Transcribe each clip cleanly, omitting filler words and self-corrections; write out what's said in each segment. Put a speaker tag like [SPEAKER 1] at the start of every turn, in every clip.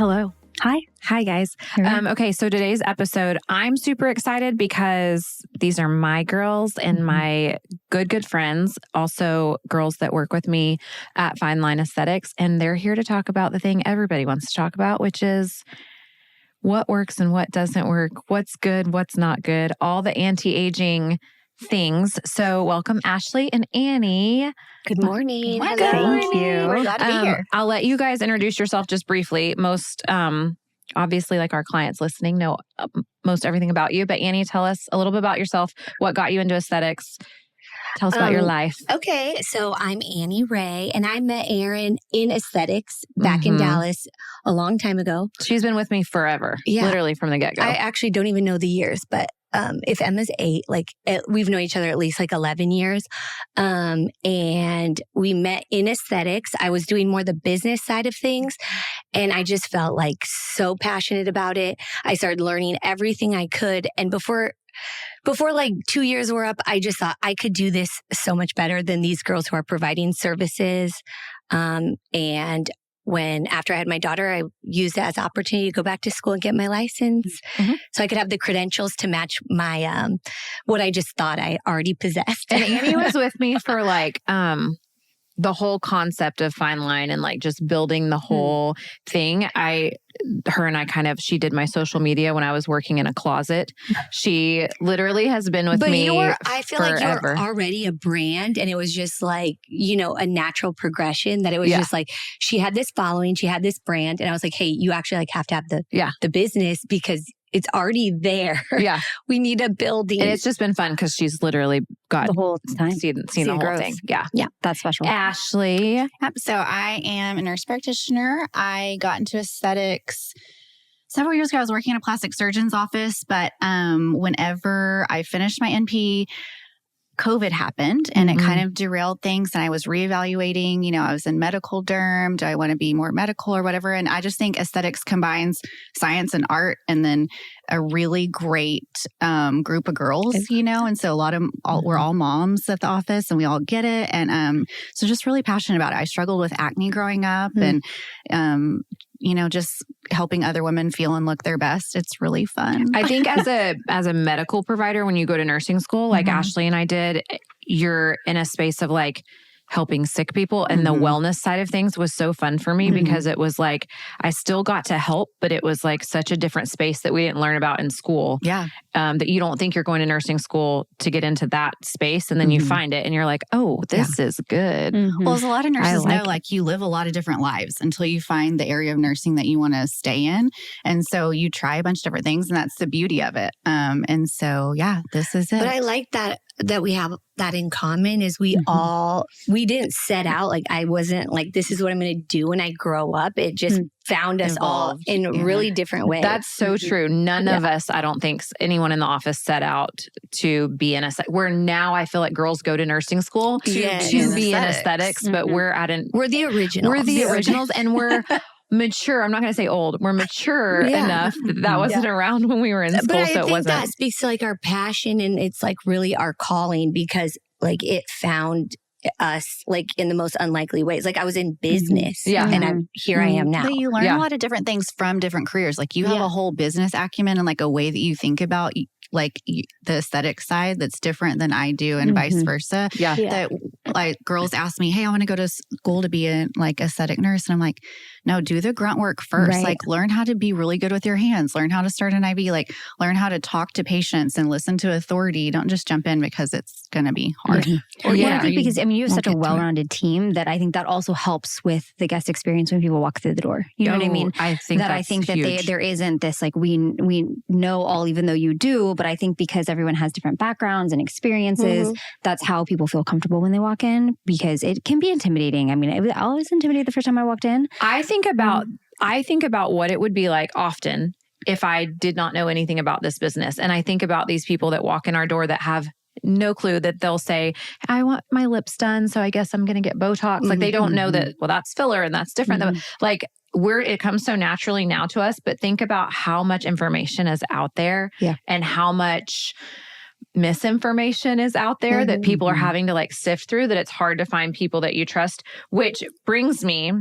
[SPEAKER 1] Hello.
[SPEAKER 2] Hi.
[SPEAKER 1] Hi, guys. Okay, so today's episode, I'm super excited because these are my girls and my good friends, also girls that work with me at Fine Line Aesthetics, and they're here to talk about the thing everybody wants to talk about, which is what works and what doesn't work, what's good, what's not good, all the anti-aging things. So welcome, Ashley and Annie.
[SPEAKER 2] Good morning.
[SPEAKER 1] Good
[SPEAKER 2] Hello.
[SPEAKER 1] Thank you.
[SPEAKER 2] We're glad to be here.
[SPEAKER 1] I'll let you guys introduce yourself just briefly. Most, obviously, like our clients listening know most everything about you. But Annie, tell us a little bit about yourself. What got you into aesthetics? Tell us about your life.
[SPEAKER 2] Okay, so I'm Annie Raey, and I met Erin in aesthetics back in Dallas a long time ago.
[SPEAKER 1] She's been with me forever, literally from the get-go.
[SPEAKER 2] I actually don't even know the years, but if Emma's 8, we've known each other at least 11 years. And we met in aesthetics. I was doing more the business side of things, and I just felt so passionate about it. I started learning everything I could. And before 2 years were up, I just thought I could do this so much better than these girls who are providing services. And after I had my daughter, I used it as an opportunity to go back to school and get my license so I could have the credentials to match my, what I just thought I already possessed.
[SPEAKER 1] And Annie was with me for the whole concept of Fine Line and just building the whole thing. She did my social media when I was working in a closet. She literally has been with me
[SPEAKER 2] I feel
[SPEAKER 1] forever.
[SPEAKER 2] like you're already a brand, and it was just a natural progression that it was just she had this following, she had this brand, and I was like, hey, you actually have to have the business because it's already there. Yeah. We need a building.
[SPEAKER 1] And it's just been fun because she's literally got
[SPEAKER 3] the whole time.
[SPEAKER 1] Seen the whole
[SPEAKER 3] growth.
[SPEAKER 1] thing. Yeah.
[SPEAKER 3] Yeah. That's special.
[SPEAKER 1] Ashley.
[SPEAKER 4] Yep. So I am a nurse practitioner. I got into aesthetics several years ago. I was working in a plastic surgeon's office, but whenever I finished my NP, COVID happened and it kind of derailed things, and I was reevaluating, I was in medical derm. Do I want to be more medical or whatever? And I just think aesthetics combines science and art, and then a really great group of girls, and so we're all moms at the office and we all get it. And so just really passionate about it. I struggled with acne growing up and, just helping other women feel and look their best. It's really fun.
[SPEAKER 1] I think as a medical provider, when you go to nursing school, like Ashley and I did, you're in a space of helping sick people, and the wellness side of things was so fun for me because it was I still got to help, but it was such a different space that we didn't learn about in school.
[SPEAKER 4] Yeah.
[SPEAKER 1] That you don't think you're going to nursing school to get into that space, and then you find it and you're like, oh, this is good.
[SPEAKER 4] Well, as a lot of nurses know, you live a lot of different lives until you find the area of nursing that you want to stay in. And so you try a bunch of different things, and that's the beauty of it. And so, this is it.
[SPEAKER 2] But I like that we have that in common is we didn't set out, I wasn't this is what I'm going to do when I grow up. It just found us all in really different ways.
[SPEAKER 1] That's so true. None of us, I don't think anyone in the office set out to be in where now I feel like girls go to nursing school to be in aesthetics, but we're
[SPEAKER 2] the originals.
[SPEAKER 1] We're the originals, and we're mature. I'm not going to say old. We're mature enough that wasn't around when we were in school.
[SPEAKER 2] But I think that speaks to our passion, and it's really our calling because it found us in the most unlikely ways. I was in business and I am now.
[SPEAKER 4] But you learn a lot of different things from different careers. You have a whole business acumen and a way that you think about the aesthetic side that's different than I do, and vice versa. Yeah. That girls ask me, hey, I want to go to school to be a aesthetic nurse. And I'm like, no, do the grunt work first.
[SPEAKER 2] Right.
[SPEAKER 4] Learn how to be really good with your hands. Learn how to start an IV. Learn how to talk to patients and listen to authority. Don't just jump in because it's going to be hard.
[SPEAKER 3] I think because you have such a well-rounded team that I think that also helps with the guest experience when people walk through the door. You know what I mean?
[SPEAKER 1] I think
[SPEAKER 3] that there isn't this we know all, even though you do, but I think because everyone has different backgrounds and experiences, that's how people feel comfortable when they walk in, because it can be intimidating. I mean, I was intimidated the first time I walked in.
[SPEAKER 1] I think about what it would be like often if I did not know anything about this business. And I think about these people that walk in our door that have no clue, that they'll say, I want my lips done, so I guess I'm going to get Botox. They don't know that, well, that's filler and that's different. It comes so naturally now to us, but think about how much information is out there and how much misinformation is out there that people are having to sift through, that it's hard to find people that you trust, which brings me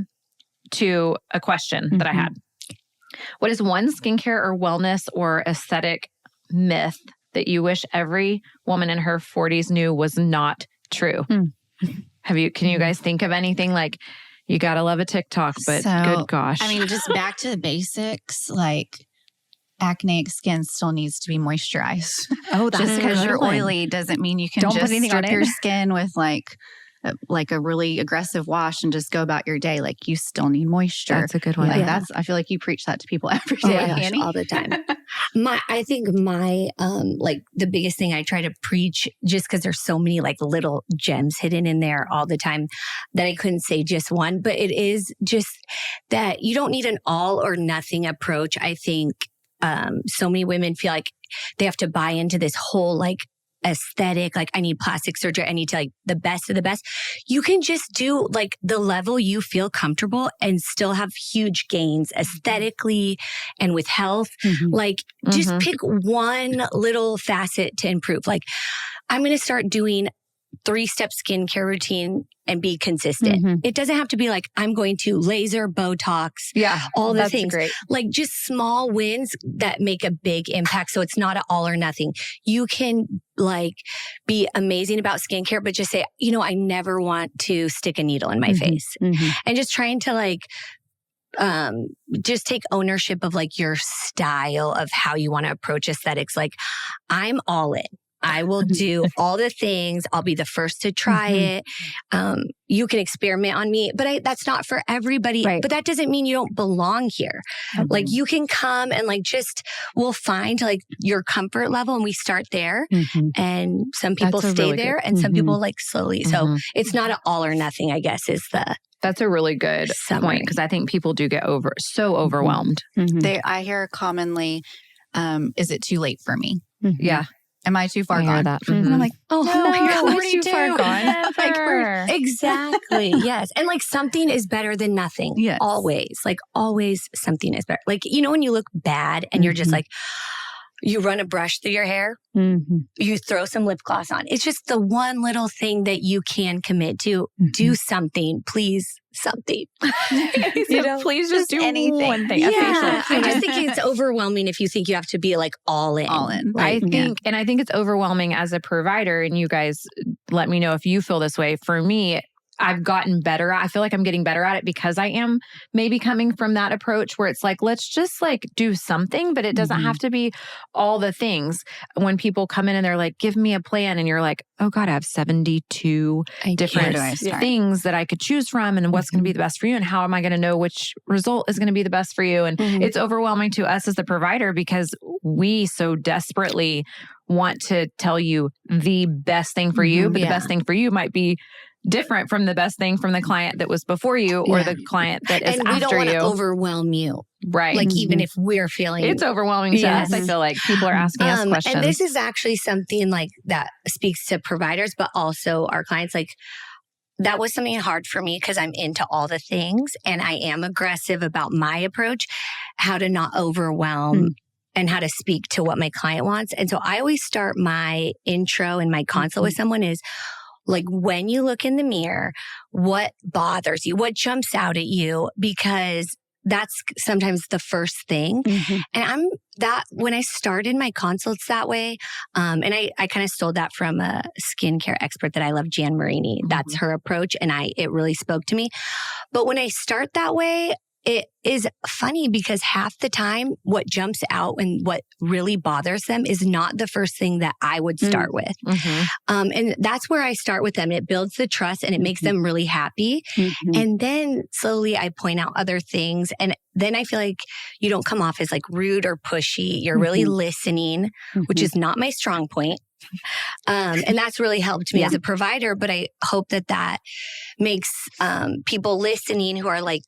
[SPEAKER 1] to a question that I had. What is one skincare or wellness or aesthetic myth that you wish every woman in her 40s knew was not true? Can you guys think of anything? Like, you got to love a TikTok, but good gosh.
[SPEAKER 4] I mean, just back to the basics, like acneic skin still needs to be moisturized.
[SPEAKER 3] Oh, that's
[SPEAKER 4] just because you're oily doesn't mean you can
[SPEAKER 3] Don't put
[SPEAKER 4] just
[SPEAKER 3] anything on
[SPEAKER 4] strip your skin with like a really aggressive wash and just go about your day. Like, you still need moisture.
[SPEAKER 1] That's a good one.
[SPEAKER 4] Like, I feel like you preach that to people every day, Annie.
[SPEAKER 2] All the time. I think like the biggest thing I try to preach, just because there's so many like little gems hidden in there all the time, that I couldn't say just one, but it is just that you don't need an all or nothing approach. I think so many women feel like they have to buy into this whole like aesthetic, like I need plastic surgery, I need to like the best of the best. You can just do like the level you feel comfortable and still have huge gains aesthetically and with health. Like just pick one little facet to improve. Like, I'm going to start doing 3-step skincare routine and be consistent. It doesn't have to be like, I'm going to laser, Botox, all the things. Great. Like just small wins that make a big impact. So it's not an all or nothing. You can like be amazing about skincare, but just say, I never want to stick a needle in my face. And just trying to like, just take ownership of like your style of how you want to approach aesthetics. Like, I'm all in. I will do all the things. I'll be the first to try it. You can experiment on me, but that's not for everybody. Right. But that doesn't mean you don't belong here. Like, you can come and like we'll find like your comfort level and we start there. And some people stay really there and some people like slowly. So it's not an all or nothing, I guess, is the...
[SPEAKER 1] That's a really good point, because I think people do get so overwhelmed.
[SPEAKER 4] I hear commonly, is it too late for me?
[SPEAKER 1] Yeah.
[SPEAKER 4] Am I too far gone?
[SPEAKER 1] That.
[SPEAKER 4] And I'm like,
[SPEAKER 2] no,
[SPEAKER 4] you're
[SPEAKER 1] too far gone.
[SPEAKER 2] Exactly. Yes. And like something is better than nothing.
[SPEAKER 4] Yes.
[SPEAKER 2] Always. Like always something is better. Like, when you look bad and you're just like, you run a brush through your hair, you throw some lip gloss on. It's just the one little thing that you can commit to. Do something, please. Something.
[SPEAKER 1] Please just do
[SPEAKER 2] anything.
[SPEAKER 1] One thing.
[SPEAKER 2] Yeah. I just think it's overwhelming if you think you have to be like all in.
[SPEAKER 1] Like, I think it's overwhelming as a provider, and you guys let me know if you feel this way. For me, I've gotten better. I feel like I'm getting better at it because I am maybe coming from that approach where it's like, let's just like do something, but it doesn't have to be all the things. When people come in and they're like, give me a plan. And you're like, oh God, I have 72 different things that I could choose from, and what's going to be the best for you. And how am I going to know which result is going to be the best for you? And it's overwhelming to us as the provider because we so desperately want to tell you the best thing for you, but the best thing for you might be different from the best thing from the client that was before you or the client that is after you. And we don't want to
[SPEAKER 2] overwhelm you.
[SPEAKER 1] Right.
[SPEAKER 2] Like even if we're feeling...
[SPEAKER 1] It's overwhelming to us. I feel like people are asking us questions.
[SPEAKER 2] And this is actually something like that speaks to providers, but also our clients. Like, that was something hard for me because I'm into all the things and I am aggressive about my approach, how to not overwhelm and how to speak to what my client wants. And so I always start my intro and my consult with someone is, like, when you look in the mirror, what bothers you? What jumps out at you? Because that's sometimes the first thing. And when I started my consults that way, and I kind of stole that from a skincare expert that I love, Jan Marini. That's her approach. And it really spoke to me. But when I start that way, it is funny because half the time what jumps out and what really bothers them is not the first thing that I would start with. And that's where I start with them. It builds the trust and it makes them really happy. And then slowly I point out other things. And then I feel like you don't come off as like rude or pushy. You're really listening, which is not my strong point. And that's really helped me as a provider. But I hope that makes people listening who are like,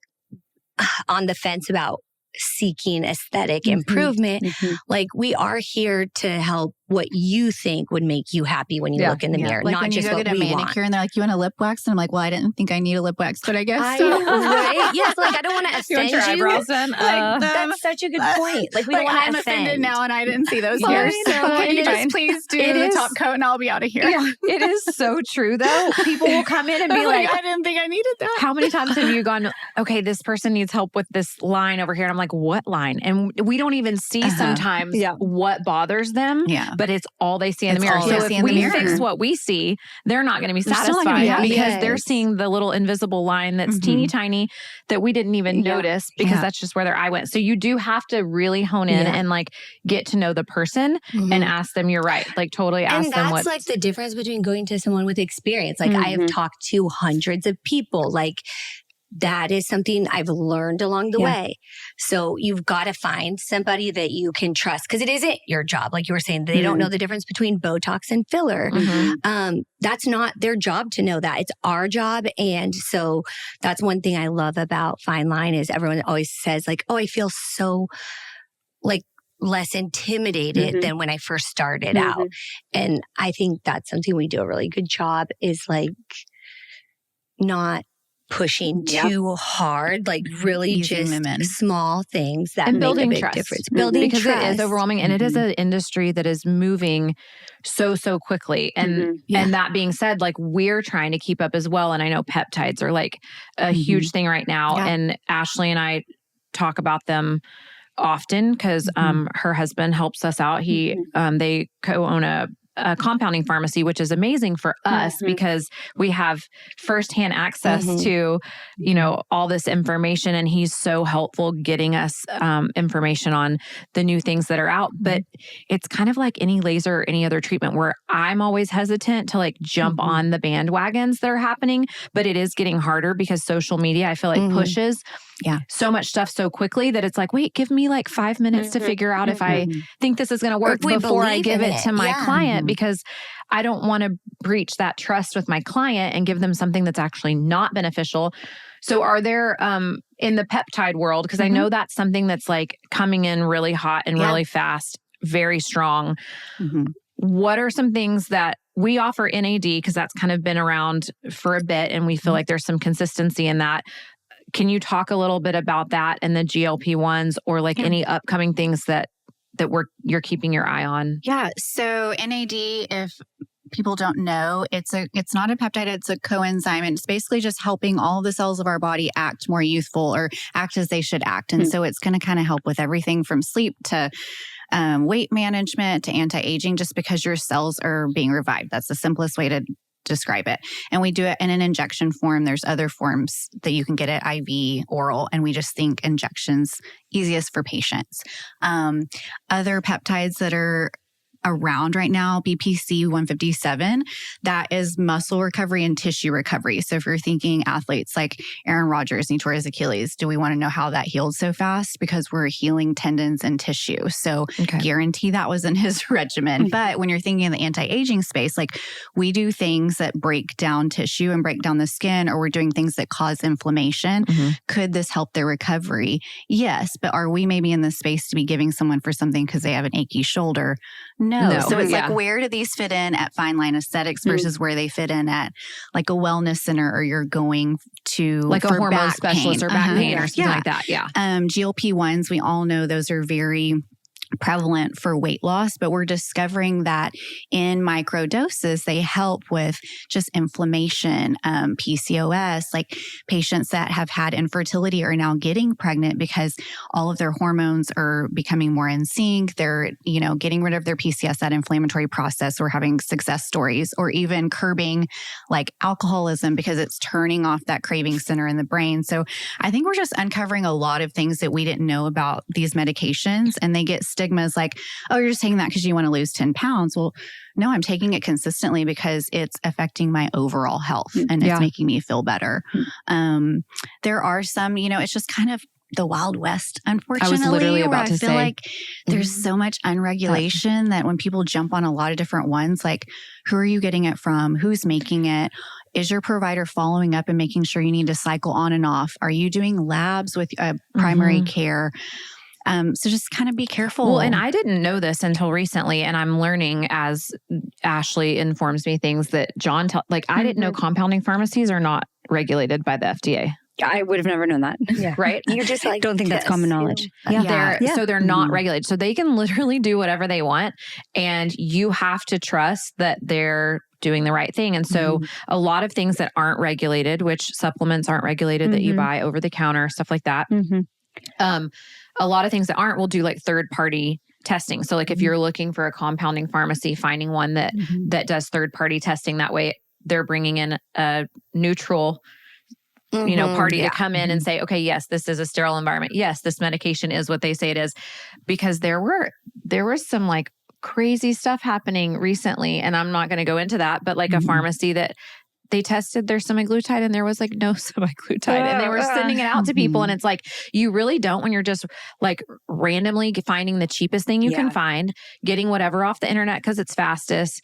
[SPEAKER 2] on the fence about seeking aesthetic improvement. Like, we are here to help what you think would make you happy when you look in the mirror,
[SPEAKER 4] like
[SPEAKER 2] not
[SPEAKER 4] when
[SPEAKER 2] just
[SPEAKER 4] you go
[SPEAKER 2] what
[SPEAKER 4] get a
[SPEAKER 2] we
[SPEAKER 4] manicure
[SPEAKER 2] want.
[SPEAKER 4] and they're like, you want a lip wax? And I'm like, well, I didn't think I need a lip wax, but I guess so.
[SPEAKER 2] Right? Yes, like I don't want to offend you.
[SPEAKER 1] Eyebrows done?
[SPEAKER 2] That's such a good point. Like we don't want to
[SPEAKER 4] I'm
[SPEAKER 2] offend.
[SPEAKER 4] offended now and I didn't see those
[SPEAKER 1] Fine,
[SPEAKER 4] here. So
[SPEAKER 1] fine,
[SPEAKER 4] can you
[SPEAKER 1] fine.
[SPEAKER 4] just please do
[SPEAKER 1] It
[SPEAKER 4] the
[SPEAKER 1] is-
[SPEAKER 4] top coat and I'll be out of here.
[SPEAKER 1] Yeah, it is so true though. People will come in and be
[SPEAKER 4] I'm
[SPEAKER 1] like,
[SPEAKER 4] I didn't think I needed that.
[SPEAKER 1] how many times have you gone, okay, this person needs help with this line over here? And I'm like, what line? And we don't even see sometimes what bothers them, but it's all they see in the mirror.
[SPEAKER 4] all
[SPEAKER 1] So
[SPEAKER 4] they see
[SPEAKER 1] if
[SPEAKER 4] in the
[SPEAKER 1] we
[SPEAKER 4] mirror.
[SPEAKER 1] fix what we see, they're not going to be
[SPEAKER 3] They're still not
[SPEAKER 1] satisfied
[SPEAKER 3] gonna be happy.
[SPEAKER 1] because they're
[SPEAKER 2] Yes.
[SPEAKER 1] seeing the little invisible line that's teeny tiny that we didn't even notice because that's just where their eye went. So you do have to really hone in and like get to know the person and ask them, you're right. Like totally ask
[SPEAKER 2] And
[SPEAKER 1] them
[SPEAKER 2] that's
[SPEAKER 1] what.
[SPEAKER 2] like the difference between going to someone with experience. Like I have talked to hundreds of people. Like that is something I've learned along the way. So you've got to find somebody that you can trust because it isn't your job. Like you were saying, they don't know the difference between Botox and filler. That's not their job to know that. It's our job. And so that's one thing I love about Fine Line is everyone always says like, oh, I feel so like less intimidated than when I first started out. And I think that's something we do a really good job is like not pushing too hard, like really
[SPEAKER 4] Easing
[SPEAKER 2] just
[SPEAKER 4] them in.
[SPEAKER 2] small things that
[SPEAKER 1] And
[SPEAKER 2] make
[SPEAKER 1] building
[SPEAKER 2] a big
[SPEAKER 1] trust.
[SPEAKER 2] difference. Building
[SPEAKER 1] because
[SPEAKER 2] trust.
[SPEAKER 1] it is overwhelming and it is an industry that is moving so quickly. And and that being said, like we're trying to keep up as well. And I know peptides are like a huge thing right now. And Ashley and I talk about them often because her husband helps us out. He they co-own a compounding pharmacy, which is amazing for us because we have firsthand access to, you know, all this information. And he's so helpful getting us information on the new things that are out. But it's kind of like any laser or any other treatment where I'm always hesitant to like jump on the bandwagons that are happening. But it is getting harder because social media, I feel like pushes so much stuff so quickly that it's like, wait, give me like 5 minutes to figure out if I think this is going to work before I give it to my client because I don't want to breach that trust with my client and give them something that's actually not beneficial. So are there, in the peptide world, because I know that's something that's like coming in really hot and really fast, very strong. What are some things that we offer NAD because that's kind of been around for a bit and we feel like there's some consistency in that. Can you talk a little bit about that and the GLP-1s or like any upcoming things that you're keeping your eye on?
[SPEAKER 4] Yeah. So NAD, if people don't know, it's not a peptide, it's a coenzyme. And it's basically just helping all the cells of our body act more youthful or act as they should act. And so it's going to kind of help with everything from sleep to weight management to anti-aging, just because your cells are being revived. That's the simplest way to describe it. And we do it in an injection form. There's other forms that you can get it, IV, oral, and we just think injections easiest for patients. Other peptides that are around right now, BPC 157, that is muscle recovery and tissue recovery. So if you're thinking athletes like Aaron Rodgers, he tore his Achilles, do we want to know how that healed so fast? Because we're healing tendons and tissue. So guarantee that was in his regimen. But when you're thinking in the anti-aging space, like we do things that break down tissue and break down the skin, or we're doing things that cause inflammation. Could this help their recovery? Yes. But are we maybe in the space to be giving someone for something because they have an achy shoulder? No. So it's like, where do these fit in at Fine Line Aesthetics versus where they fit in at like a wellness center, or you're going to
[SPEAKER 1] like a hormone specialist
[SPEAKER 4] pain.
[SPEAKER 1] or back pain or something like that. Yeah.
[SPEAKER 4] GLP-1s, we all know those are very prevalent for weight loss, but we're discovering that in micro doses, they help with just inflammation, PCOS, like patients that have had infertility are now getting pregnant because all of their hormones are becoming more in sync. They're, you know, getting rid of their PCS, that inflammatory process, or having success stories, or even curbing like alcoholism because it's turning off that craving center in the brain. So I think we're just uncovering a lot of things that we didn't know about these medications, and they get stigmas like, oh, you're just taking that because you want to lose 10 pounds. Well, no, I'm taking it consistently because it's affecting my overall health and it's making me feel better. There are some, you know, it's just kind of the Wild West, unfortunately.
[SPEAKER 1] I was literally about to
[SPEAKER 4] I feel
[SPEAKER 1] say,
[SPEAKER 4] like there's so much unregulation that when people jump on a lot of different ones, like who are you getting it from? Who's making it? Is your provider following up and making sure you need to cycle on and off? Are you doing labs with primary care? So just kind of be careful.
[SPEAKER 1] Well, and I didn't know this until recently, and I'm learning as Ashley informs me things that John I didn't know compounding pharmacies are not regulated by the FDA.
[SPEAKER 3] I would have never known that.
[SPEAKER 2] Yeah.
[SPEAKER 1] Right?
[SPEAKER 2] You just like
[SPEAKER 3] don't think that's common knowledge.
[SPEAKER 1] So they're not regulated. So they can literally do whatever they want, and you have to trust that they're doing the right thing. And so a lot of things that aren't regulated, which supplements aren't regulated that you buy over the counter, stuff like that. A lot of things that aren't will do like third party testing. So like if you're looking for a compounding pharmacy, finding one that does third party testing, that way they're bringing in a neutral party to come in and say, okay, yes, this is a sterile environment. Yes, this medication is what they say it is. Because there was some like crazy stuff happening recently, and I'm not going to go into that, but like a pharmacy that they tested their semaglutide and there was like no semaglutide and they were sending it out to people. And it's like, you really don't, when you're just like randomly finding the cheapest thing you can find, getting whatever off the internet because it's fastest.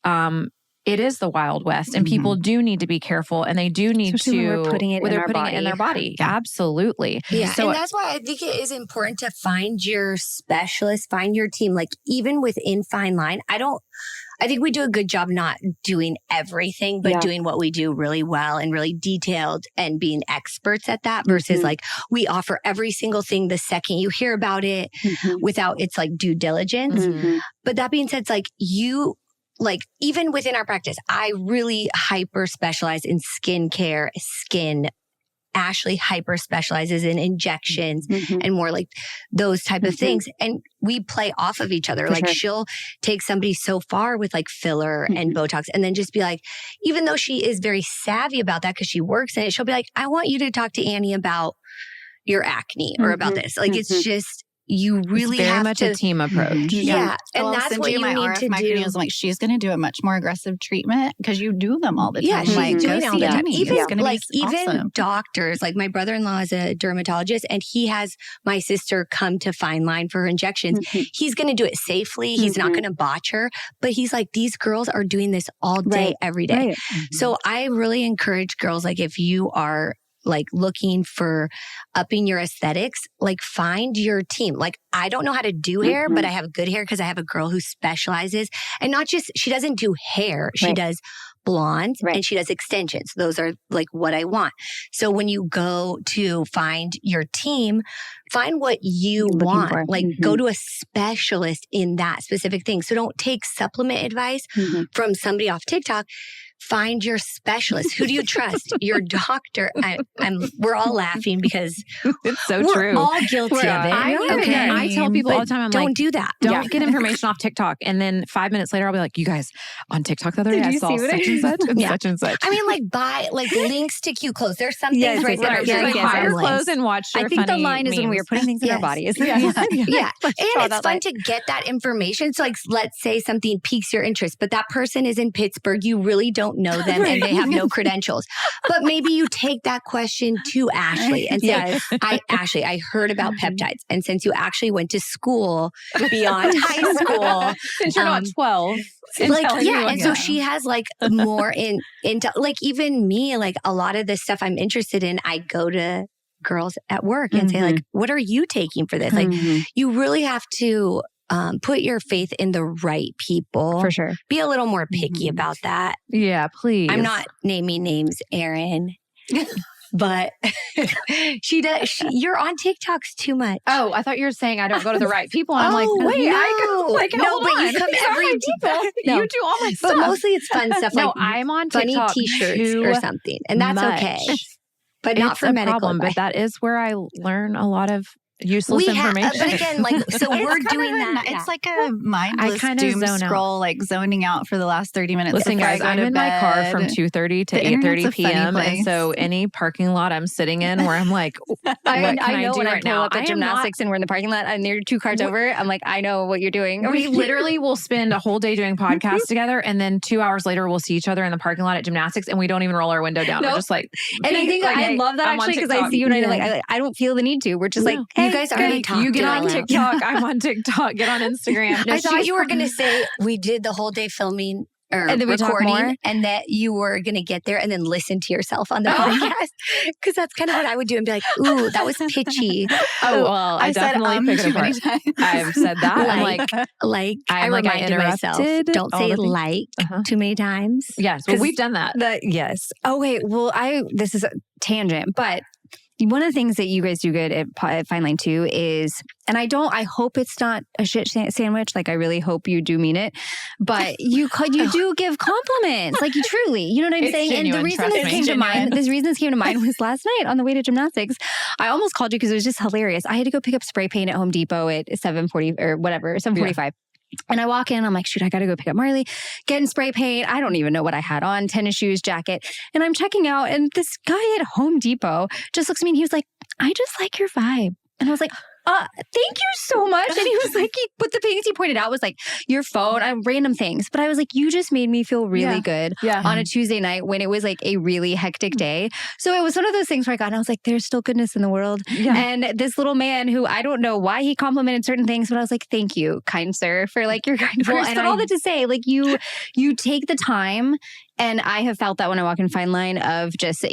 [SPEAKER 1] It is the Wild West, and people do need to be careful, and they do need
[SPEAKER 3] especially
[SPEAKER 1] to
[SPEAKER 3] when we're putting it in
[SPEAKER 1] their body. Absolutely.
[SPEAKER 2] Yeah.
[SPEAKER 1] So,
[SPEAKER 2] and that's why I think it is important to find your specialist, find your team. Like even within Fine Line, I think we do a good job not doing everything, but doing what we do really well and really detailed and being experts at that versus like we offer every single thing the second you hear about it without its like due diligence. But that being said, it's like even within our practice, I really hyper specialize in skincare, Ashley hyper specializes in injections and more like those type of things. And we play off of each other. She'll take somebody so far with like filler and Botox and then just be like, even though she is very savvy about that because she works in it, she'll be like, I want you to talk to Annie about your acne or about this. Like it's just, you really
[SPEAKER 1] it's very
[SPEAKER 2] have
[SPEAKER 1] much
[SPEAKER 2] to
[SPEAKER 1] a team approach.
[SPEAKER 2] Yeah. And that's what you need to do.
[SPEAKER 4] I'm like, she's going to do a much more aggressive treatment because you do them all the time.
[SPEAKER 2] Yeah, she's
[SPEAKER 4] like,
[SPEAKER 2] doing all the time. Even
[SPEAKER 4] awesome.
[SPEAKER 2] Doctors, like my brother-in-law is a dermatologist and he has my sister come to Fine Line for her injections. He's going to do it safely. He's not going to botch her, but he's like, these girls are doing this all day, every day. So I really encourage girls, like if you are like looking for upping your aesthetics, like find your team. Like I don't know how to do hair, but I have good hair because I have a girl who specializes and not just, she doesn't do hair. She does blondes and she does extensions. Those are like what I want. So when you go to find your team, find what you want. Like go to a specialist in that specific thing. So don't take supplement advice from somebody off TikTok. Find your specialist. Who do you trust? Your doctor. We're all laughing because
[SPEAKER 1] it's so
[SPEAKER 2] we're
[SPEAKER 1] true.
[SPEAKER 2] all guilty of it.
[SPEAKER 1] I tell people all the time, I'm
[SPEAKER 2] don't
[SPEAKER 1] like,
[SPEAKER 2] do that.
[SPEAKER 1] Don't get information off TikTok. And then 5 minutes later, I'll be like, you guys, on TikTok the other day, I saw such and such and such and such.
[SPEAKER 2] I mean, like buy like links to cute clothes. There's some things right there.
[SPEAKER 1] Buy your clothes and watch.
[SPEAKER 3] I think the line is when we were putting things in our bodies.
[SPEAKER 2] Yeah. And it's fun to get that information. So like, let's say something piques your interest, but that person is in Pittsburgh. You really don't know them and they have no credentials. But maybe you take that question to Ashley and say, Ashley, I heard about peptides. And since you actually went to school beyond high school.
[SPEAKER 1] Since you're not 12.
[SPEAKER 2] So she has like more into like even me, like a lot of the stuff I'm interested in, I go to girls at work and say like, what are you taking for this? Like you really have to put your faith in the right people.
[SPEAKER 3] For sure.
[SPEAKER 2] Be a little more picky about that.
[SPEAKER 1] Yeah, please.
[SPEAKER 2] I'm not naming names, Erin. But she does. You're on TikToks too much.
[SPEAKER 1] Oh, I thought you were saying I don't go to the right people. And I'm like, wait, I go. Like,
[SPEAKER 2] no, but you come every.
[SPEAKER 1] No. You do all my stuff.
[SPEAKER 2] But mostly it's fun stuff.
[SPEAKER 1] No,
[SPEAKER 2] like
[SPEAKER 1] I'm on
[SPEAKER 2] funny
[SPEAKER 1] TikTok
[SPEAKER 2] T-shirts or something, and that's okay. But not for medical.
[SPEAKER 1] Problem, but that is where I learn a lot of useless information.
[SPEAKER 2] But again, like, so we're doing that.
[SPEAKER 4] It's like a mindless doom scroll, like zoning out for the last 30 minutes.
[SPEAKER 1] Listen, guys, I'm in my car from 2:30 to 8:30 p.m. And so any parking lot I'm sitting in where I'm like, I know when I pull up at gymnastics and we're in the parking lot and they're 2 cars over, I'm like, I know what you're doing. We literally will spend a whole day doing podcasts together. And then 2 hours later, we'll see each other in the parking lot at gymnastics and we don't even roll our window down. We're just like,
[SPEAKER 3] and I think I love that actually because I see you and I don't feel the need to. We're just like,
[SPEAKER 2] you guys already talked.
[SPEAKER 1] You get on TikTok. I'm on TikTok. Get on Instagram.
[SPEAKER 2] I thought you were going to say we did the whole day filming or
[SPEAKER 3] And then we talk
[SPEAKER 2] recording,
[SPEAKER 3] more?
[SPEAKER 2] and that you were going to get there and then listen to yourself on the podcast. Because that's kind of what I would do and be like, ooh, that was pitchy.
[SPEAKER 1] Oh, well, I definitely pick it apart. I've said that.
[SPEAKER 2] I reminded myself, don't say like too many times.
[SPEAKER 1] Yes, well, we've done that.
[SPEAKER 3] Yes. Oh, wait. Well, this is a tangent, but one of the things that you guys do good at Fine Line too is, and I hope it's not a shit sandwich. Like, I really hope you do mean it, but you do give compliments. Like, you truly, you know what I'm saying?
[SPEAKER 1] Genuine,
[SPEAKER 3] and the reason this came to mind was last night on the way to gymnastics. I almost called you because it was just hilarious. I had to go pick up spray paint at Home Depot at 7:45. Yeah. And I walk in, I'm like, shoot, I got to go pick up Marley, getting spray paint. I don't even know what I had on, tennis shoes, jacket. And I'm checking out, and this guy at Home Depot just looks at me and he was like, I just like your vibe. And I was like, thank you so much. And he was like, but the things he pointed out was like your phone, random things. But I was like, you just made me feel really good on a Tuesday night when it was like a really hectic day. So it was one of those things where I got, and I was like, there's still goodness in the world. Yeah. And this little man who, I don't know why he complimented certain things, but I was like, thank you, kind sir, for like your kind words. But all that to say, like you take the time. And I have felt that when I walk in Fine Line of just,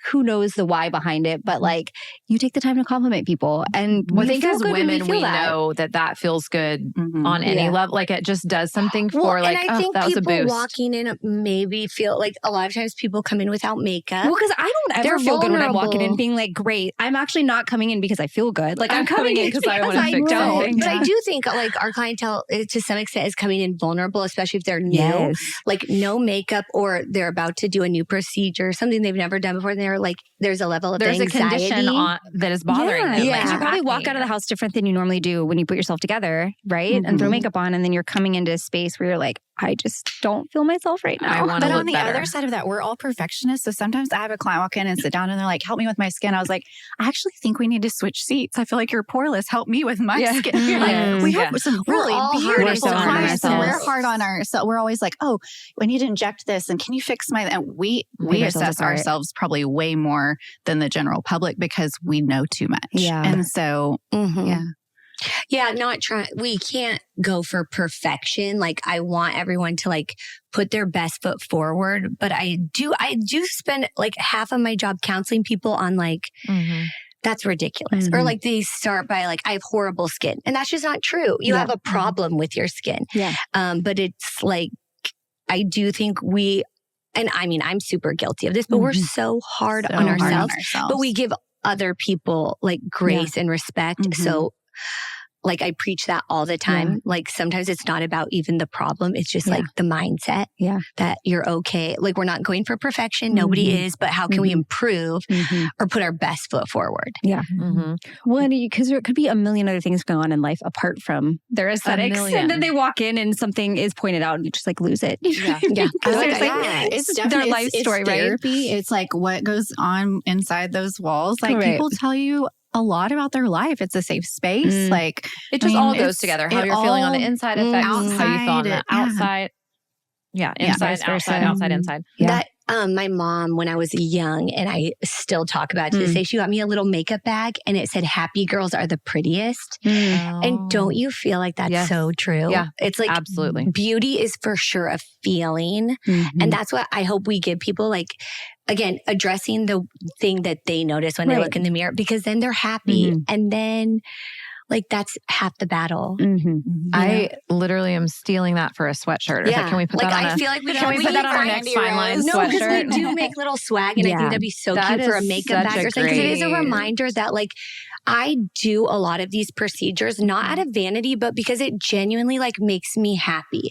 [SPEAKER 3] who knows the why behind it, but like you take the time to compliment people. And
[SPEAKER 1] I think as women, we know that feels good on any level. Like it just does something for like,
[SPEAKER 2] and I think
[SPEAKER 1] that was a
[SPEAKER 2] people
[SPEAKER 1] boost.
[SPEAKER 2] walking in maybe feel like a lot of times people come in without makeup.
[SPEAKER 3] Well, because I don't ever feel good when I'm walking in being like, great. I'm actually not coming in because I feel good. Like I'm coming in because I want to fix something.
[SPEAKER 2] But I do think like our clientele to some extent is coming in vulnerable, especially if they're new, like no makeup or they're about to do a new procedure, something they've never done before. And they're like, there's a level of anxiety.
[SPEAKER 1] A condition that is bothering them.
[SPEAKER 3] Yeah. Like, you probably walk out of the house different than you normally do when you put yourself together, right? And throw makeup on, and then you're coming into a space where you're like, I just don't feel myself right now.
[SPEAKER 4] But on the other side of that, we're all perfectionists. So sometimes I have a client walk in and sit down and they're like, help me with my skin. I was like, I actually think we need to switch seats. I feel like you're poreless. Help me with my skin. Like, we have some really beautiful clients and we're hard on ourselves. We're always like, oh, we need to inject this. And can you fix my... And we assess ourselves probably way more than the general public because we know too much.
[SPEAKER 3] Yeah.
[SPEAKER 4] And so,
[SPEAKER 2] Yeah, not trying. We can't go for perfection. Like I want everyone to like put their best foot forward, but I do spend like half of my job counseling people on like, that's ridiculous. Or like they start by like, I have horrible skin. And that's just not true. You have a problem with your skin.
[SPEAKER 3] Yeah.
[SPEAKER 2] But it's like, I do think and I mean, I'm super guilty of this, but we're so hard on ourselves. But we give other people like grace and respect. So like I preach that all the time. Yeah. Like sometimes it's not about even the problem. It's just like the mindset that you're okay. Like we're not going for perfection. Nobody is, but how can we improve or put our best foot forward?
[SPEAKER 3] Yeah. Well, because there could be a million other things going on in life apart from their aesthetics. And then they walk in and something is pointed out and you just like lose it.
[SPEAKER 2] Yeah.
[SPEAKER 4] It's definitely
[SPEAKER 3] their life story,
[SPEAKER 4] it's therapy. Right? It's like what goes on inside those walls. Like people tell you a lot about their life. It's a safe space. Like
[SPEAKER 1] it just all goes together. How you're feeling on the inside affects how you feel on the outside. Yeah. Inside, outside, inside.
[SPEAKER 2] Yeah. That my mom, when I was young, and I still talk about it to this day, she got me a little makeup bag and it said, happy girls are the prettiest. And don't you feel like that's so true?
[SPEAKER 1] Yeah.
[SPEAKER 2] It's like,
[SPEAKER 1] absolutely.
[SPEAKER 2] Beauty is for sure a feeling. And that's what I hope we give people, like, again, addressing the thing that they notice when they look in the mirror, because then they're happy. And then like that's half the battle.
[SPEAKER 1] I literally am stealing that for a sweatshirt. Or can we put that on
[SPEAKER 2] I feel like we
[SPEAKER 1] can we put that on our next Fine Line sweatshirt? No, because
[SPEAKER 2] we do make little swag, and I think that'd be so cute for a makeup bag or something. Because it is a reminder that like I do a lot of these procedures not out of vanity, but because it genuinely like makes me happy.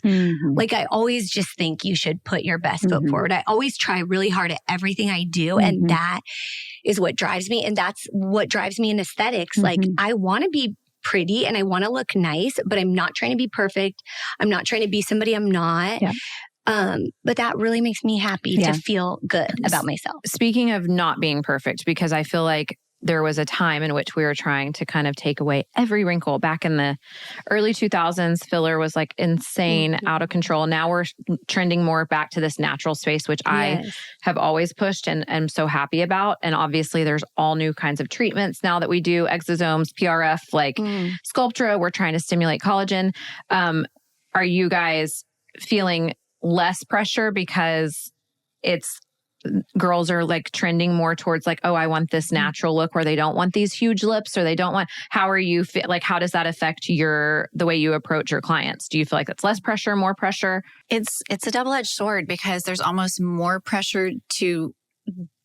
[SPEAKER 2] Like I always just think you should put your best foot forward. I always try really hard at everything I do, and that is what drives me, and that's what drives me in aesthetics. Like I want to be pretty and I want to look nice, but I'm not trying to be perfect. I'm not trying to be somebody I'm not. But that really makes me happy to feel good about myself.
[SPEAKER 1] Speaking of not being perfect, because I feel like there was a time in which we were trying to kind of take away every wrinkle. Back in the early 2000s, filler was like insane, out of control. Now we're trending more back to this natural space, which I have always pushed and am so happy about. And obviously there's all new kinds of treatments now that we do, exosomes, PRF, like Sculptra. We're trying to stimulate collagen. Are you guys feeling less pressure because girls are like trending more towards like, oh, I want this natural look, where they don't want these huge lips, or they don't want, how are you like, how does that affect the way you approach your clients? Do you feel like it's less pressure, more pressure?
[SPEAKER 4] It's a double-edged sword, because there's almost more pressure to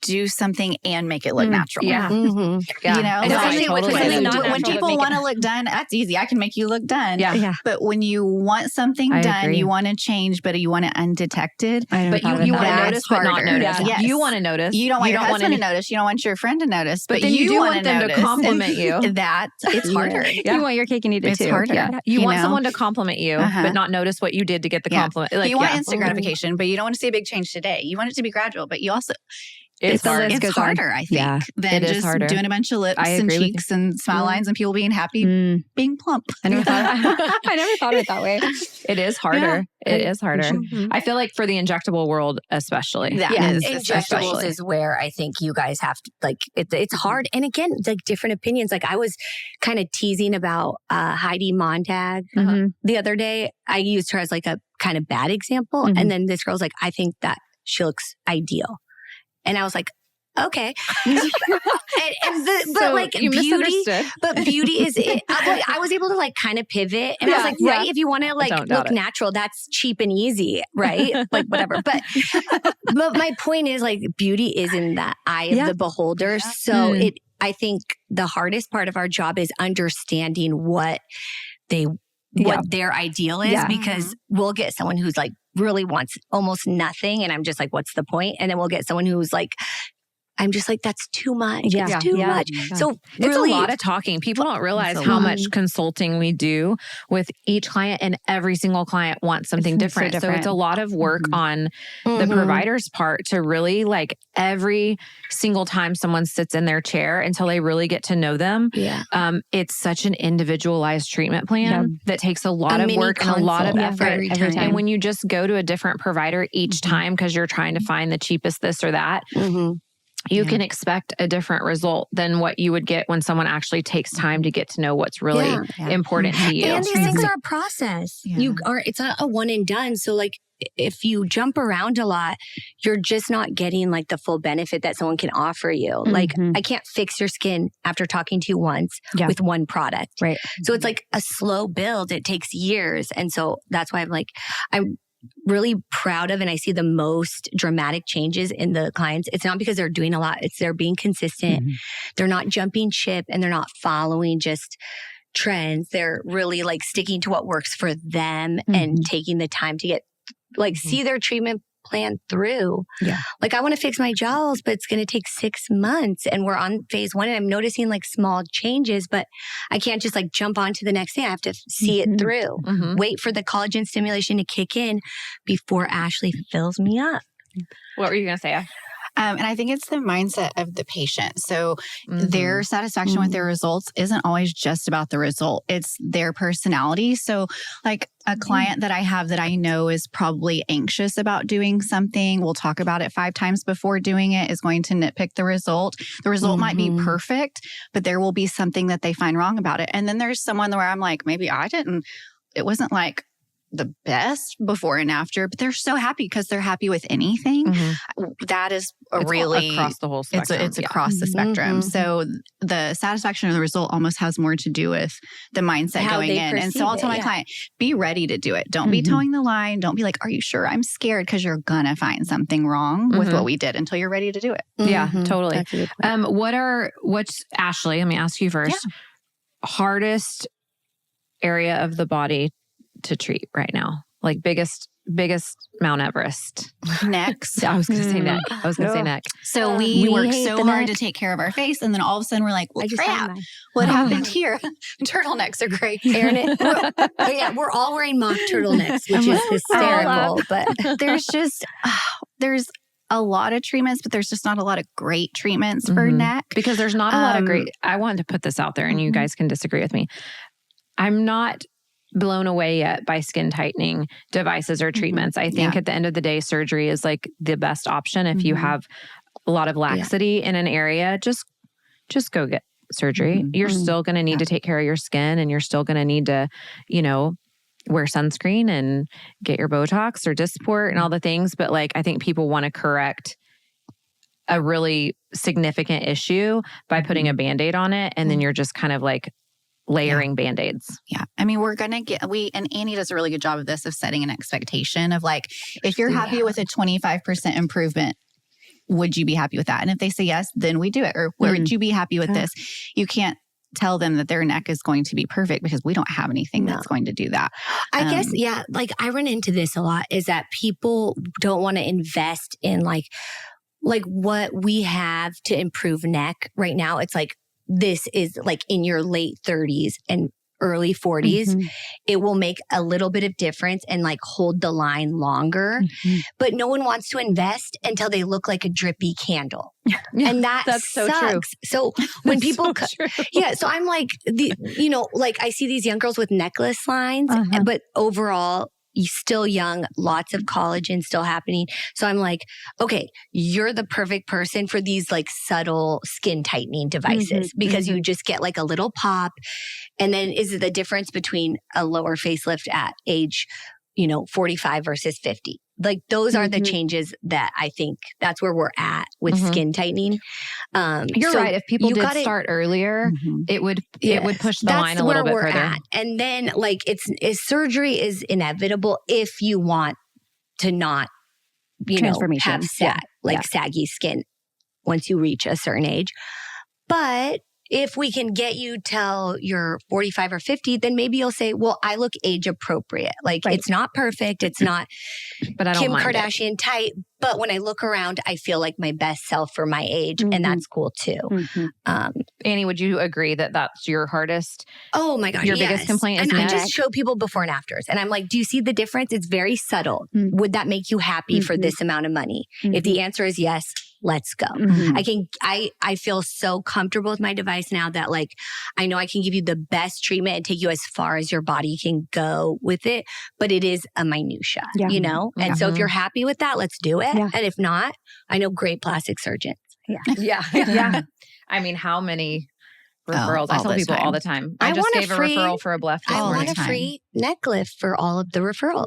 [SPEAKER 4] do something and make it look natural.
[SPEAKER 1] Yeah.
[SPEAKER 2] Mm-hmm.
[SPEAKER 1] Yeah.
[SPEAKER 4] You know,
[SPEAKER 1] Exactly.
[SPEAKER 4] when people want to look done, that's easy. I can make you look done.
[SPEAKER 1] Yeah.
[SPEAKER 4] But when you want something done, you want to change, but you want it undetected.
[SPEAKER 1] But you want to notice, but not notice.
[SPEAKER 4] Yeah. Yes.
[SPEAKER 1] You want to notice.
[SPEAKER 4] You don't want your husband to notice. You don't want your friend to notice.
[SPEAKER 1] But then you do want them to compliment you.
[SPEAKER 4] It's harder.
[SPEAKER 3] You want your cake and eat it too.
[SPEAKER 4] It's harder.
[SPEAKER 1] Yeah. You want someone to compliment you, but not notice what you did to get the compliment.
[SPEAKER 4] Like, you want instant gratification, but you don't want to see a big change today. You want it to be gradual, but you also...
[SPEAKER 1] It's
[SPEAKER 4] harder, I think, than just doing a bunch of lips and cheeks and smile lines and people being happy, being plump.
[SPEAKER 3] I never thought of it that way.
[SPEAKER 1] It is harder.
[SPEAKER 2] Yeah.
[SPEAKER 1] It is harder. Mm-hmm. I feel like for the injectable world, especially.
[SPEAKER 2] Injectables is where I think you guys have to, like, it's hard. And again, like different opinions. Like I was kind of teasing about Heidi Montag the other day. I used her as like a kind of bad example. And then this girl's like, I think that she looks ideal. And I was like, okay. But beauty is it. I was able to like kind of pivot. And I was like, right, if you want to like look natural, that's cheap and easy, right? Like whatever. But my point is like beauty is in the eye of the beholder. So I think the hardest part of our job is understanding what their ideal is, because we'll get someone who's like really wants almost nothing. And I'm just like, what's the point? And then we'll get someone who's like, I'm just like, that's too much. It's too much. So
[SPEAKER 1] it's a lot of talking. People don't realize how much consulting we do with each client, and every single client wants something different. So it's a lot of work on the provider's part to really like every single time someone sits in their chair until they really get to know them. It's such an individualized treatment plan that takes a lot of work and a lot of effort every time. And when you just go to a different provider each time because you're trying to find the cheapest this or that, you can expect a different result than what you would get when someone actually takes time to get to know what's really important to you.
[SPEAKER 2] And these things are a process. It's not a one and done. So like if you jump around a lot, you're just not getting like the full benefit that someone can offer you. Like I can't fix your skin after talking to you once with one product.
[SPEAKER 3] Right.
[SPEAKER 2] So it's like a slow build. It takes years. And so that's why I'm really proud of, and I see the most dramatic changes in the clients. It's not because they're doing a lot. It's they're being consistent. They're not jumping ship and they're not following just trends. They're really like sticking to what works for them and taking the time to get like see their treatment plan through. Like I want to fix my jowls, but it's going to take 6 months and we're on phase 1 and I'm noticing like small changes, but I can't just like jump on to the next thing. I have to see it through, wait for the collagen stimulation to kick in before Ashley fills me up.
[SPEAKER 1] What were you going to say?
[SPEAKER 4] And I think it's the mindset of the patient. So their satisfaction with their results isn't always just about the result. It's their personality. So like a client that I have that I know is probably anxious about doing something, we'll talk about it 5 times before doing it, is going to nitpick the result. The result might be perfect, but there will be something that they find wrong about it. And then there's someone where I'm like, maybe it wasn't like the best before and after, but they're so happy because they're happy with anything. That is really
[SPEAKER 1] across the whole spectrum.
[SPEAKER 4] It's across the spectrum. So the satisfaction of the result almost has more to do with the mindset going in. And so I'll tell my client, be ready to do it. Don't be towing the line. Don't be like, are you sure? I'm scared, because you're gonna find something wrong with what we did until you're ready to do it.
[SPEAKER 1] Yeah, totally. What's Ashley, let me ask you first, hardest area of the body to treat right now? Like biggest Mount Everest.
[SPEAKER 4] Necks.
[SPEAKER 1] I was going to say neck. Say neck.
[SPEAKER 4] So we work so hard to take care of our face, and then all of a sudden we're like, well, crap, what happened here? Turtlenecks are great.
[SPEAKER 2] Erin, we're all wearing mock turtlenecks, which is hysterical. But
[SPEAKER 4] there's a lot of treatments, but there's just not a lot of great treatments for neck.
[SPEAKER 1] Because there's not a lot of great, I wanted to put this out there and you guys can disagree with me. I'm not blown away yet by skin tightening devices or treatments. I think at the end of the day, surgery is like the best option. If you have a lot of laxity in an area, just go get surgery. You're still going to need to take care of your skin, and you're still going to need to, wear sunscreen and get your Botox or Dysport and all the things. But like, I think people want to correct a really significant issue by putting a Band-Aid on it. And then you're just kind of like layering Band-Aids.
[SPEAKER 4] Yeah. I mean, we're going to get, and Annie does a really good job of this, of setting an expectation of like, if you're happy with a 25% improvement, would you be happy with that? And if they say yes, then we do it. Or would you be happy with this? You can't tell them that their neck is going to be perfect because we don't have anything that's going to do that.
[SPEAKER 2] I guess, like I run into this a lot is that people don't want to invest in like what we have to improve neck right now. It's like, this is like in your late 30s and early 40s. It will make a little bit of difference and like hold the line longer. But no one wants to invest until they look like a drippy candle. And that's so true. So when people, so I'm like, like I see these young girls with necklace lines, but overall, still young, lots of collagen still happening. So I'm like, okay, you're the perfect person for these like subtle skin tightening devices because you just get like a little pop. And then is it the difference between a lower facelift at age, 45 versus 50? Like those are the changes that I think that's where we're at with skin tightening.
[SPEAKER 1] You're right. If people did start earlier, it would push the line a little bit further. At.
[SPEAKER 2] And then like surgery is inevitable if you want to not, have saggy skin once you reach a certain age. But if we can get you till you're 45 or 50, then maybe you'll say, well, I look age appropriate. Like it's not perfect. It's not
[SPEAKER 1] but I don't
[SPEAKER 2] Kim
[SPEAKER 1] mind
[SPEAKER 2] Kardashian tight. But when I look around, I feel like my best self for my age. And that's cool too.
[SPEAKER 1] Annie, would you agree that that's your hardest?
[SPEAKER 2] Oh my gosh.
[SPEAKER 1] Your biggest complaint is
[SPEAKER 2] neck? I just show people before and afters. And I'm like, do you see the difference? It's very subtle. Would that make you happy for this amount of money? If the answer is yes, let's go. I feel so comfortable with my device now that like, I know I can give you the best treatment and take you as far as your body can go with it, but it is a minutia, And so if you're happy with that, let's do it. And if not, I know great plastic surgeons.
[SPEAKER 1] I mean, how many referrals? I tell people all the time. I just gave a referral for a left.
[SPEAKER 2] I want a free neck lift for all of the referrals.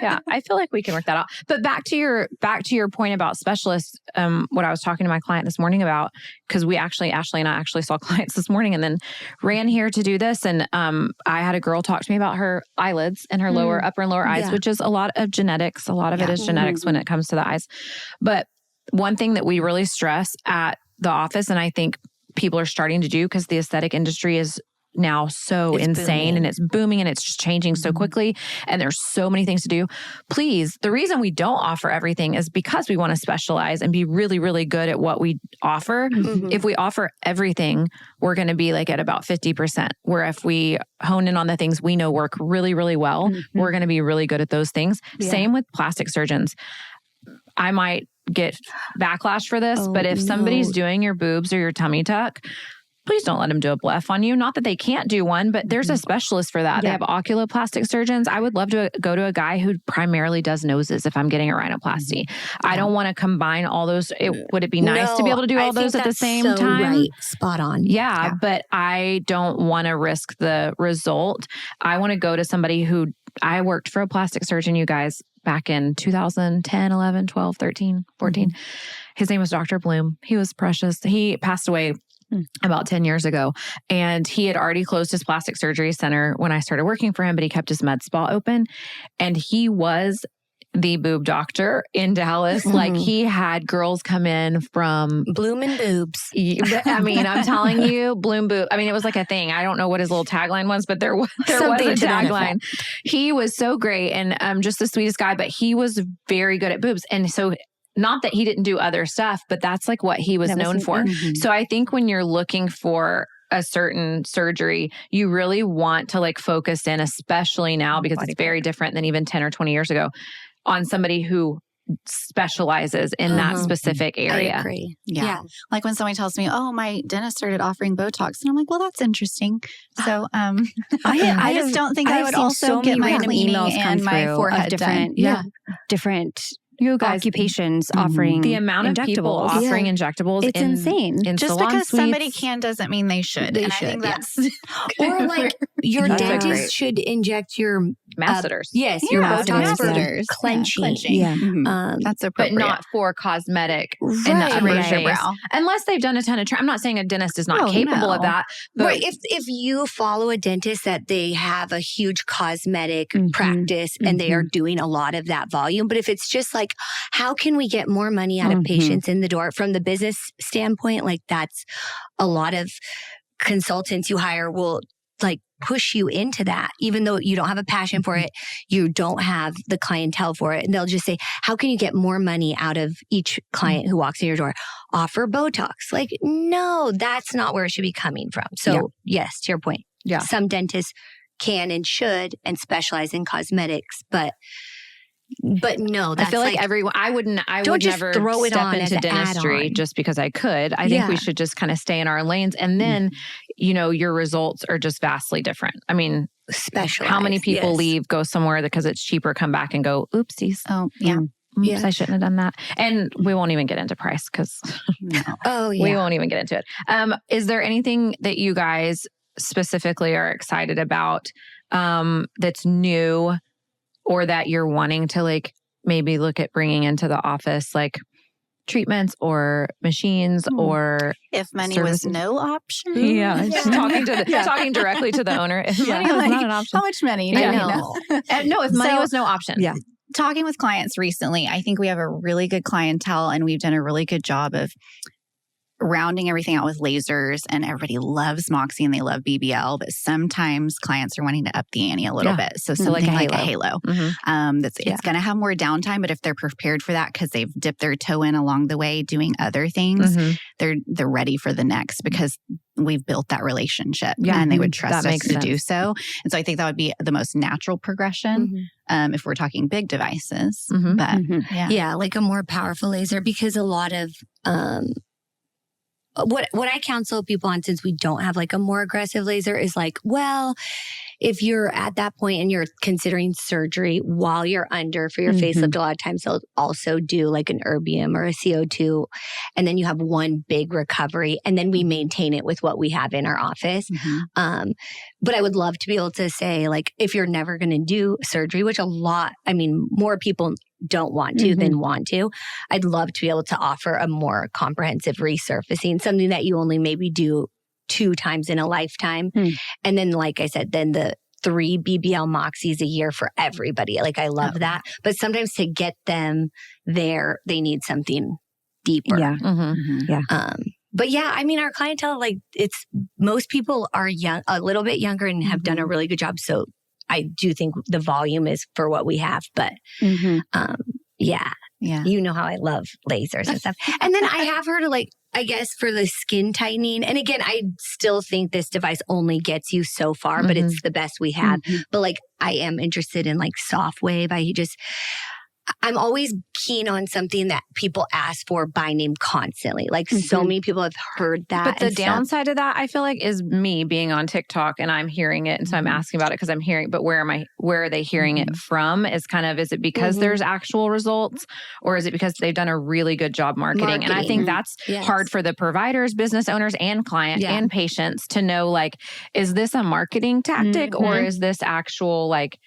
[SPEAKER 1] Yeah, I feel like we can work that out. But back to your point about specialists, what I was talking to my client this morning about, because Ashley and I actually saw clients this morning and then ran here to do this. And I had a girl talk to me about her eyelids and her upper and lower eyes, which is a lot of genetics. A lot of it is genetics when it comes to the eyes. But one thing that we really stress at the office, and I think people are starting to do because the aesthetic industry is now so insane and it's booming and it's just changing so quickly and there's so many things to do. Please, the reason we don't offer everything is because we want to specialize and be really, really good at what we offer. If we offer everything, we're going to be like at about 50%, where if we hone in on the things we know work really, really well, we're going to be really good at those things. Same with plastic surgeons. I might get backlash for this, but if somebody's doing your boobs or your tummy tuck, please don't let them do a bleph on you. Not that they can't do one, but there's a specialist for that. They have oculoplastic surgeons. I would love to go to a guy who primarily does noses if I'm getting a rhinoplasty. I don't want to combine all those. Would it be nice to be able to do all those at the same time?
[SPEAKER 2] Right. Spot on.
[SPEAKER 1] Yeah, but I don't want to risk the result. I want to go to somebody who, I worked for a plastic surgeon, you guys, back in 2010, 11, 12, 13, 14. His name was Dr. Bloom. He was precious. He passed away about 10 years ago. And he had already closed his plastic surgery center when I started working for him, but he kept his med spa open. And he was the boob doctor in Dallas. Like he had girls come in from
[SPEAKER 2] Bloom and Boobs.
[SPEAKER 1] I mean, I'm telling you, Bloom Boob. I mean, it was like a thing. I don't know what his little tagline was, but there was a tagline. He was so great and just the sweetest guy, but he was very good at boobs. And so not that he didn't do other stuff, but that's like what he was known for. So I think when you're looking for a certain surgery, you really want to like focus in, especially now because it's very different than even 10 or 20 years ago, on somebody who specializes in that specific area.
[SPEAKER 2] I agree.
[SPEAKER 4] Yeah. Like when somebody tells me, oh, my dentist started offering Botox. And I'm like, well, that's interesting. So I just don't think I would also get my cleaning and my forehead done.
[SPEAKER 3] Different occupations offering
[SPEAKER 1] the amount of people offering injectables.
[SPEAKER 3] It's insane.
[SPEAKER 1] In
[SPEAKER 4] just because somebody can doesn't mean they should. I think that's
[SPEAKER 2] or like Your
[SPEAKER 1] That's
[SPEAKER 2] dentist
[SPEAKER 1] great.
[SPEAKER 2] should inject your
[SPEAKER 1] masseters.
[SPEAKER 2] yes, your
[SPEAKER 4] Yeah,
[SPEAKER 2] Botox for
[SPEAKER 4] masseters.
[SPEAKER 2] clenching.
[SPEAKER 3] Yeah.
[SPEAKER 4] That's
[SPEAKER 1] But
[SPEAKER 4] appropriate.
[SPEAKER 1] not for cosmetic in the
[SPEAKER 2] Right.
[SPEAKER 1] upper
[SPEAKER 4] Raise your
[SPEAKER 1] face.
[SPEAKER 4] brow.
[SPEAKER 1] Unless they've done a ton of I'm not saying a dentist is not
[SPEAKER 4] Oh,
[SPEAKER 1] capable of
[SPEAKER 4] no.
[SPEAKER 1] that. But
[SPEAKER 2] Right. If you follow a dentist that they have a huge cosmetic
[SPEAKER 3] Mhm.
[SPEAKER 2] practice and they are doing a lot of that volume, but if it's just like, how can we get more money out of patients in the door from the business standpoint? Like that's a lot of consultants you hire will like push you into that, even though you don't have a passion for it, you don't have the clientele for it. And they'll just say, how can you get more money out of each client who walks in your door? Offer Botox. Like, no, that's not where it should be coming from. So yes, to your point.
[SPEAKER 1] Yeah.
[SPEAKER 2] Some dentists can and should and specialize in cosmetics, but no, that's
[SPEAKER 1] I feel like everyone, I would
[SPEAKER 2] don't just
[SPEAKER 1] never
[SPEAKER 2] throw it
[SPEAKER 1] step
[SPEAKER 2] on as
[SPEAKER 1] into
[SPEAKER 2] an
[SPEAKER 1] dentistry
[SPEAKER 2] add-on.
[SPEAKER 1] just because I could. I think we should just kind of stay in our lanes. And then, your results are just vastly different. I mean,
[SPEAKER 2] specialized.
[SPEAKER 1] how many people leave, go somewhere because it's cheaper, come back and go, oopsies.
[SPEAKER 4] Oh, yeah.
[SPEAKER 1] Oops, I shouldn't have done that. And we won't even get into price because we won't even get into it. Is there anything that you guys specifically are excited about that's new or that you're wanting to like maybe look at bringing into the office, like treatments or machines or
[SPEAKER 4] If money
[SPEAKER 1] services?
[SPEAKER 4] was no option.
[SPEAKER 1] Just talking directly to the owner. If money was not an option.
[SPEAKER 4] How much money?
[SPEAKER 2] I
[SPEAKER 4] You
[SPEAKER 2] know.
[SPEAKER 1] No, if money
[SPEAKER 4] So-
[SPEAKER 1] was no option.
[SPEAKER 3] Yeah.
[SPEAKER 4] Talking with clients recently, I think we have a really good clientele and we've done a really good job of rounding everything out with lasers, and everybody loves Moxie and they love BBL, but sometimes clients are wanting to up the ante a little bit. So
[SPEAKER 1] like
[SPEAKER 4] something
[SPEAKER 1] a
[SPEAKER 4] like a
[SPEAKER 1] halo.
[SPEAKER 4] halo. It's going to have more downtime, but if they're prepared for that because they've dipped their toe in along the way doing other things, they're ready for the next because we've built that relationship and they would trust us to do so. And so I think that would be the most natural progression if we're talking big devices. But
[SPEAKER 2] Yeah, like a more powerful laser, because a lot of what I counsel people on, since we don't have like a more aggressive laser, is like, well, if you're at that point and you're considering surgery while you're under for your facelift, a lot of times they'll also do like an erbium or a CO2, and then you have one big recovery, and then we maintain it with what we have in our office. But I would love to be able to say, like, if you're never going to do surgery, which more people don't want to than want to, I'd love to be able to offer a more comprehensive resurfacing, something that you only maybe do 2 times in a lifetime. And then, like I said, then the 3 BBL Moxies a year for everybody. Like, I love that. But sometimes to get them there, they need something deeper. But yeah, I mean, our clientele, like, most people are young, a little bit younger, and have done a really good job. So I do think the volume is for what we have, but you know how I love lasers and stuff. And then I have heard of, like, I guess for the skin tightening. And again, I still think this device only gets you so far, but it's the best we have. But like, I am interested in like soft wave. I'm always keen on something that people ask for by name constantly. Like, so many people have heard that.
[SPEAKER 1] But the downside of that, I feel like, is me being on TikTok and I'm hearing it. And so I'm asking about it because I'm hearing, but where are they hearing it from? Is it because there's actual results, or is it because they've done a really good job marketing? And I think that's hard for the providers, business owners, and client and patients to know, like, is this a marketing tactic or is this actual, like,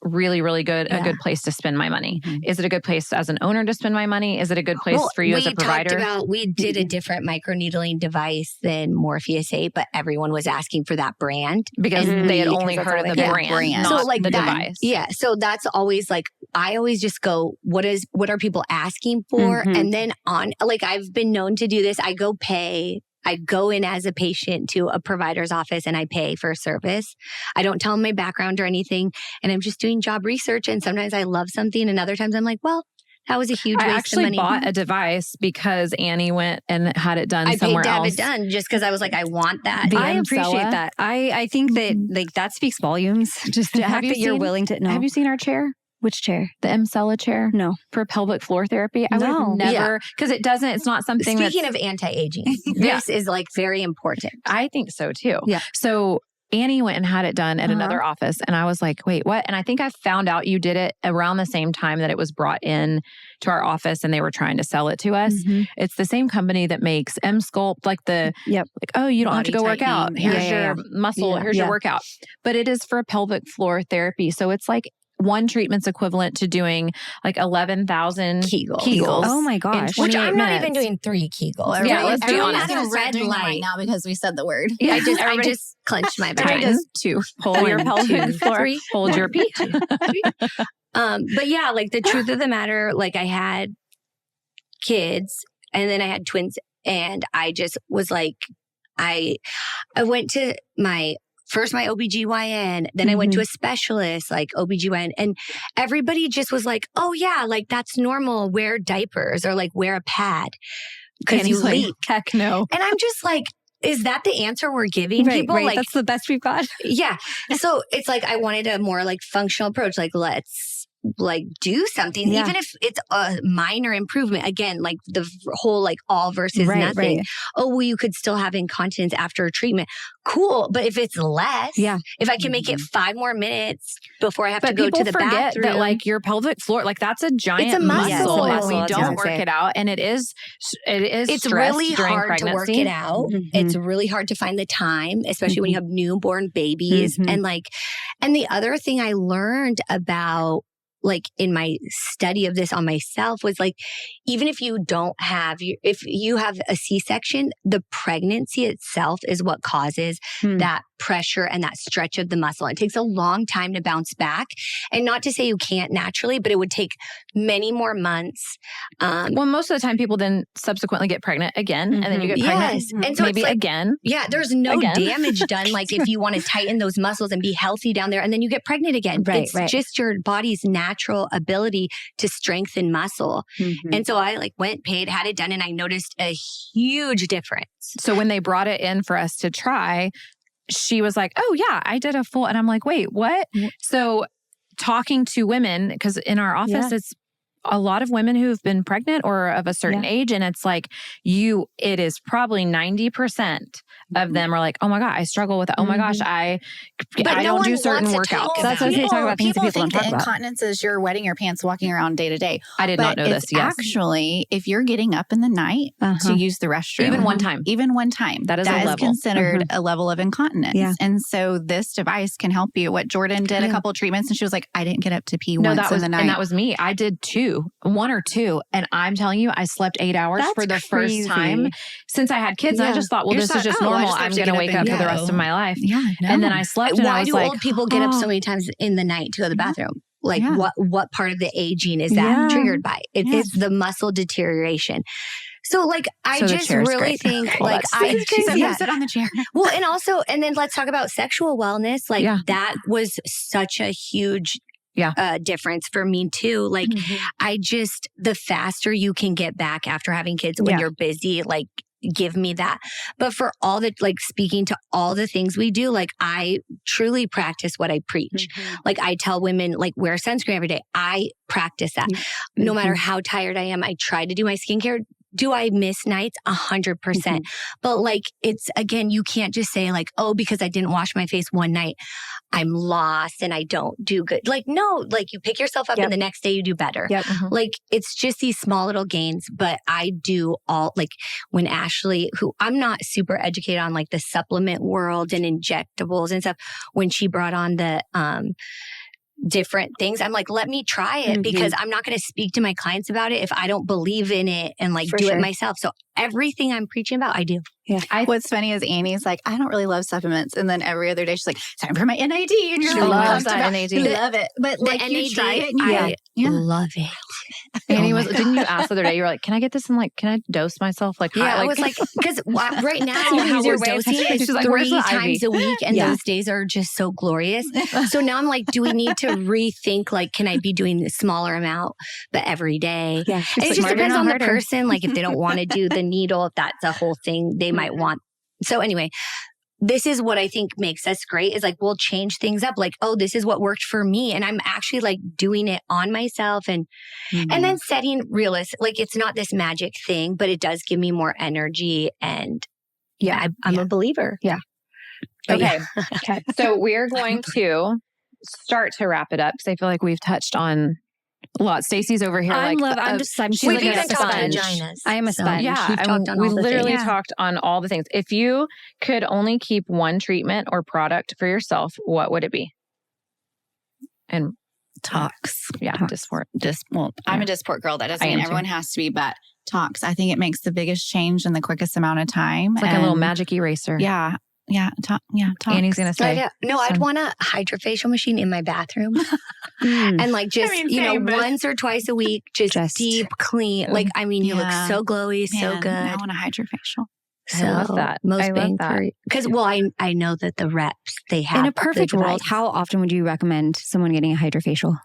[SPEAKER 1] really, really good, a good place to spend my money? Is it a good place as an owner to spend my money? Is it a good place for you as a provider?
[SPEAKER 2] We did a different microneedling device than Morpheus 8, but everyone was asking for that brand.
[SPEAKER 1] Because they had only heard of the brand, not
[SPEAKER 2] so like
[SPEAKER 1] the
[SPEAKER 2] that,
[SPEAKER 1] device.
[SPEAKER 2] Yeah. So that's always like, I always just go, what are people asking for? And then I've been known to do this. I go in as a patient to a provider's office and I pay for a service. I don't tell them my background or anything. And I'm just doing job research. And sometimes I love something. And other times I'm like, well, that was a huge waste of money.
[SPEAKER 1] I actually bought a device because Annie went and had it done somewhere else.
[SPEAKER 2] I paid to have it done just because I was like, I want that.
[SPEAKER 3] I appreciate that. I think that like that speaks volumes. Just the fact that you're willing to know.
[SPEAKER 1] Have you seen our chair?
[SPEAKER 3] Which chair?
[SPEAKER 1] The Emcella chair?
[SPEAKER 3] No.
[SPEAKER 1] For pelvic floor therapy? I would never, because it's not something
[SPEAKER 2] Speaking of anti-aging, this is like very important.
[SPEAKER 1] I think so too.
[SPEAKER 3] Yeah.
[SPEAKER 1] So Annie went and had it done at another office. And I was like, wait, what? And I think I found out you did it around the same time that it was brought in to our office and they were trying to sell it to us. It's the same company that makes M-Sculpt, like like, oh, you don't have to go work out. Here's your muscle. Here's your workout. But it is for pelvic floor therapy. So it's like one treatment's equivalent to doing like 11,000 Kegels.
[SPEAKER 3] Oh my gosh.
[SPEAKER 2] Which I'm not
[SPEAKER 1] minutes.
[SPEAKER 2] even doing 3 Kegels.
[SPEAKER 1] Yeah, let's be honest.
[SPEAKER 4] Everyone's red light right now because we said the word.
[SPEAKER 2] I just clenched my back.
[SPEAKER 1] 2. Hold your pelvic floor.
[SPEAKER 2] 3,
[SPEAKER 1] hold your pee.
[SPEAKER 2] But yeah, like the truth of the matter, like I had kids and then I had twins and I just was like, I went to my OBGYN, then I went to a specialist like OBGYN and everybody just was like, oh yeah, like that's normal. Wear diapers or like wear a pad because you leak.
[SPEAKER 1] Heck no.
[SPEAKER 2] And I'm just like, is that the answer we're giving people?
[SPEAKER 3] Right.
[SPEAKER 2] Like,
[SPEAKER 3] That's the best we've got.
[SPEAKER 2] Yeah. So it's like, I wanted a more like functional approach. Like, let's like do something, even if it's a minor improvement. Again, like the whole like all versus nothing. Oh, well, you could still have incontinence after a treatment. Cool. But if it's less, if I can make it 5 more minutes before I have to go to the bathroom.
[SPEAKER 1] That like your pelvic floor, like that's a giant
[SPEAKER 2] it's a
[SPEAKER 1] muscle.
[SPEAKER 2] muscle.
[SPEAKER 1] If we don't work it out, and it's
[SPEAKER 2] really hard
[SPEAKER 1] pregnancy.
[SPEAKER 2] to work it out. It's really hard to find the time, especially when you have newborn babies. And like, and the other thing I learned about like in my study of this on myself was like, even if you don't have, if you have a C-section, the pregnancy itself is what causes that pressure and that stretch of the muscle. It takes a long time to bounce back. And not to say you can't naturally, but it would take many more months.
[SPEAKER 1] Well, most of the time people then subsequently get pregnant again and then you get pregnant
[SPEAKER 2] and so
[SPEAKER 1] maybe
[SPEAKER 2] like,
[SPEAKER 1] again.
[SPEAKER 2] Yeah, there's no damage done. Like if you want to tighten those muscles and be healthy down there and then you get pregnant again. It's just your body's natural ability to strengthen muscle. And so I like went, paid, had it done, and I noticed a huge difference.
[SPEAKER 1] So when they brought it in for us to try, she was like, oh yeah, I did a full, and I'm like, wait, what? So talking to women, because in our office, it's a lot of women who've been pregnant or of a certain age. And it's like it is probably 90% of them are like, oh my God, I struggle with it. Oh my gosh, I don't do certain workouts.
[SPEAKER 3] That's what they talk about. Things that people don't
[SPEAKER 4] think
[SPEAKER 3] talk about.
[SPEAKER 4] Incontinence is you're wetting your pants walking around day to day.
[SPEAKER 1] I did not know this. Yes.
[SPEAKER 4] Actually, if you're getting up in the night to use the restroom.
[SPEAKER 1] Even one time,
[SPEAKER 4] that is considered a level of incontinence. Yeah. And so this device can help you. What Jordan did a couple of treatments and she was like, I didn't get up to pee once in the night.
[SPEAKER 1] And that was me. I did 1 or 2. And I'm telling you, I slept 8 hours for the first time since I had kids. And I just thought, well, this is just normal. I'm going to wake up for the rest of my life. Yeah. And then I slept and I was like,
[SPEAKER 2] why do old people get up so many times in the night to go to the bathroom? Like what part of the aging is that triggered by? It's the muscle deterioration. So like, I just really think like
[SPEAKER 4] sit on the chair.
[SPEAKER 2] Well, and then let's talk about sexual wellness. Like that was such a huge difference for me too. Like the faster you can get back after having kids when you're busy, like give me that. But for all the, like speaking to all the things we do, like I truly practice what I preach. Like I tell women, like wear sunscreen every day. I practice that. No matter how tired I am, I try to do my skincare. Do I miss nights? 100%. But like, it's again, you can't just say like, oh, because I didn't wash my face one night, I'm lost and I don't do good. Like, no, like you pick yourself up and the next day you do better. Like it's just these small little gains, but I do all like when Ashley, who I'm not super educated on like the supplement world and injectables and stuff, when she brought on the, different things, I'm like, let me try it because I'm not going to speak to my clients about it if I don't believe in it and like do it myself. So everything I'm preaching about, I do.
[SPEAKER 4] Yeah. What's funny is Annie's like, I don't really love supplements. And then every other day she's like, time for my NAD. And you're like,
[SPEAKER 1] loves that NAD.
[SPEAKER 4] You love it. But like
[SPEAKER 2] NAD,
[SPEAKER 4] you try it.
[SPEAKER 2] And I love it.
[SPEAKER 1] Annie didn't you ask the other day, you were like, can I get this and like, can I dose myself? Like,
[SPEAKER 2] I was like, because right now how we're dosing it is like, 3 times a week. And those days are just so glorious. So now I'm like, do we need to rethink, like, can I be doing a smaller amount, but every day? Yeah. And it just depends on the person. Like if they don't want to do the needle, if that's a whole thing, they might want. So anyway, this is what I think makes us great is like, we'll change things up. Like, oh, this is what worked for me. And I'm actually like doing it on myself and then setting realistic, like it's not this magic thing, but it does give me more energy. And I'm a believer.
[SPEAKER 1] Yeah. Okay. So we're going to start to wrap it up because I feel like we've touched on a lot. Stacy's over here.
[SPEAKER 3] I'm
[SPEAKER 1] she's
[SPEAKER 3] she's
[SPEAKER 2] We've
[SPEAKER 3] like
[SPEAKER 2] even
[SPEAKER 3] a
[SPEAKER 2] talked
[SPEAKER 3] sponge.
[SPEAKER 2] vaginas.
[SPEAKER 3] I am a sponge.
[SPEAKER 1] Yeah,
[SPEAKER 2] We've talked on
[SPEAKER 1] we
[SPEAKER 2] all the
[SPEAKER 1] literally
[SPEAKER 2] things.
[SPEAKER 1] talked on all the things. If you could only keep one treatment or product for yourself, what would it be? And
[SPEAKER 4] Tox.
[SPEAKER 1] yeah, Dysport.
[SPEAKER 4] I'm a Dysport girl. That doesn't
[SPEAKER 1] I
[SPEAKER 4] mean
[SPEAKER 1] am
[SPEAKER 4] everyone has to be, but Tox. I think it makes the biggest change in the quickest amount of time.
[SPEAKER 1] It's like a little magic eraser.
[SPEAKER 4] Yeah. Yeah. Tox.
[SPEAKER 1] Annie's going to say.
[SPEAKER 2] No, I'd want a hydrofacial machine in my bathroom. And like just, once or twice a week, just deep clean. Like, I mean, you look so glowy, so good.
[SPEAKER 4] I want a hydrofacial.
[SPEAKER 2] So
[SPEAKER 1] I love that.
[SPEAKER 2] Most bang for because I know that the reps they have
[SPEAKER 3] in a perfect world, how often would you recommend someone getting a hydrofacial?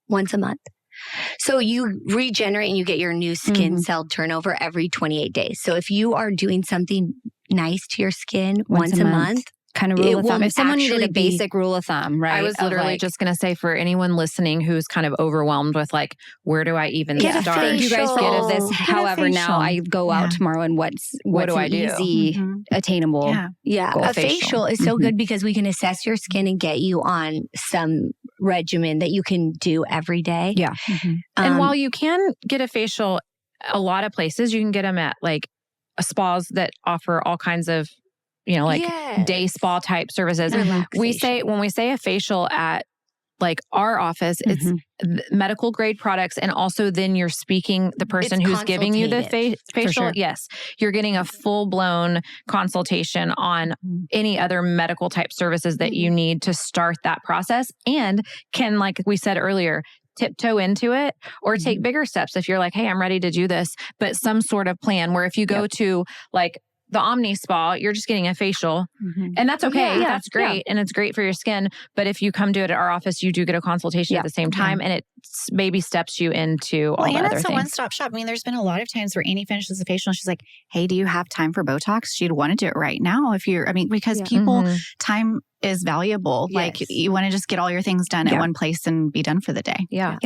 [SPEAKER 2] Once a month. So you regenerate and you get your new skin cell turnover every 28 days. So if you are doing something nice to your skin once a month,
[SPEAKER 3] kind of rule of thumb. If someone needed a basic rule of thumb, right?
[SPEAKER 1] I was literally just going to say for anyone listening who's kind of overwhelmed with like, where do I even start?
[SPEAKER 3] You guys get this. However, now I go out tomorrow and what do I do? Easy, attainable.
[SPEAKER 2] Yeah. A facial is so good because we can assess your skin and get you on some regimen that you can do every day.
[SPEAKER 3] Yeah.
[SPEAKER 1] And while you can get a facial, a lot of places you can get them at like spas that offer all kinds of day spa type services. When we say a facial at like our office, it's medical grade products. And also then you're speaking the person who's giving you the facial.
[SPEAKER 3] Sure.
[SPEAKER 1] Yes. You're getting a full blown consultation on any other medical type services that you need to start that process and can, like we said earlier, tiptoe into it or take bigger steps. If you're like, hey, I'm ready to do this, but some sort of plan where if you go to like the Omni Spa, you're just getting a facial and that's okay.
[SPEAKER 2] Yeah.
[SPEAKER 1] That's great. And it's great for your skin. But if you come do it at our office, you do get a consultation at the same time and it baby steps you into all the other things.
[SPEAKER 4] It's a one-stop shop. I mean, there's been a lot of times where Annie finishes a facial and she's like, hey, do you have time for Botox? She'd want to do it right now because people, time is valuable.
[SPEAKER 2] Yes.
[SPEAKER 4] Like you want to just get all your things done at one place and be done for the day.
[SPEAKER 1] Yeah.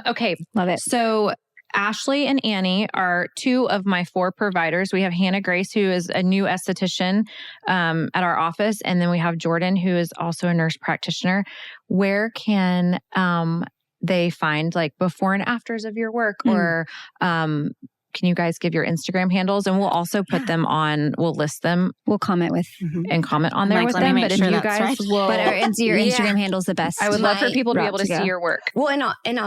[SPEAKER 1] Okay.
[SPEAKER 3] Love it.
[SPEAKER 1] So Ashley and Annie are two of my 4 providers. We have Hannah Grace, who is a new esthetician at our office. And then we have Jordan, who is also a nurse practitioner. Where can they find like before and afters of your work or can you guys give your Instagram handles? And we'll also put them on, we'll list them.
[SPEAKER 3] We'll comment with
[SPEAKER 1] and comment on there with them. But if you guys will.
[SPEAKER 3] But your Instagram handle's the best.
[SPEAKER 1] I would love for people to be able to see your work.
[SPEAKER 2] Well, and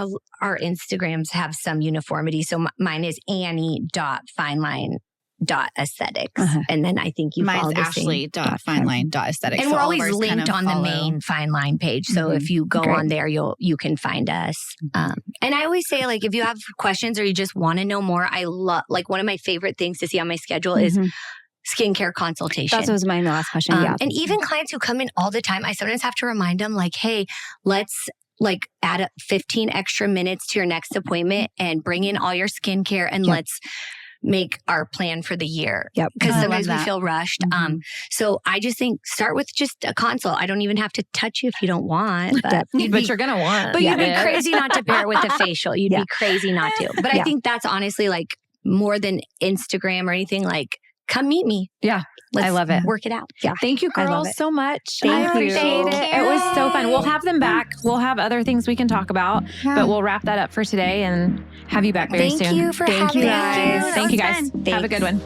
[SPEAKER 2] our Instagrams have some uniformity. So mine is Annie.fineline.esthetics. And then I think you follow
[SPEAKER 4] the Ashley.fineline.esthetics.
[SPEAKER 2] And we're always linked on the main Fine Line page. So if you go on there, you can find us. And I always say, like, if you have questions or you just want to know more, I love, like, one of my favorite things to see on my schedule is skincare consultation.
[SPEAKER 3] That was my last question.
[SPEAKER 2] And even clients who come in all the time, I sometimes have to remind them, like, hey, let's like add 15 extra minutes to your next appointment and bring in all your skincare and let's make our plan for the year. Because sometimes we feel rushed. So I just think start with just a consult. I don't even have to touch you if you don't want. But
[SPEAKER 1] you're going to want.
[SPEAKER 2] But you'd be crazy not to pair it with a facial. You'd be crazy not to. But I think that's honestly like more than Instagram or anything, like come meet me.
[SPEAKER 1] Yeah.
[SPEAKER 2] Let's
[SPEAKER 1] I love it.
[SPEAKER 2] Work it out.
[SPEAKER 1] Yeah. Thank you girls so much.
[SPEAKER 3] Thank you.
[SPEAKER 1] I appreciate it. It was so fun. We'll have them back. We'll have other things we can talk about, but we'll wrap that up for today and have you back very soon.
[SPEAKER 2] Thank you for having us.
[SPEAKER 1] Thank you guys. Have a good one.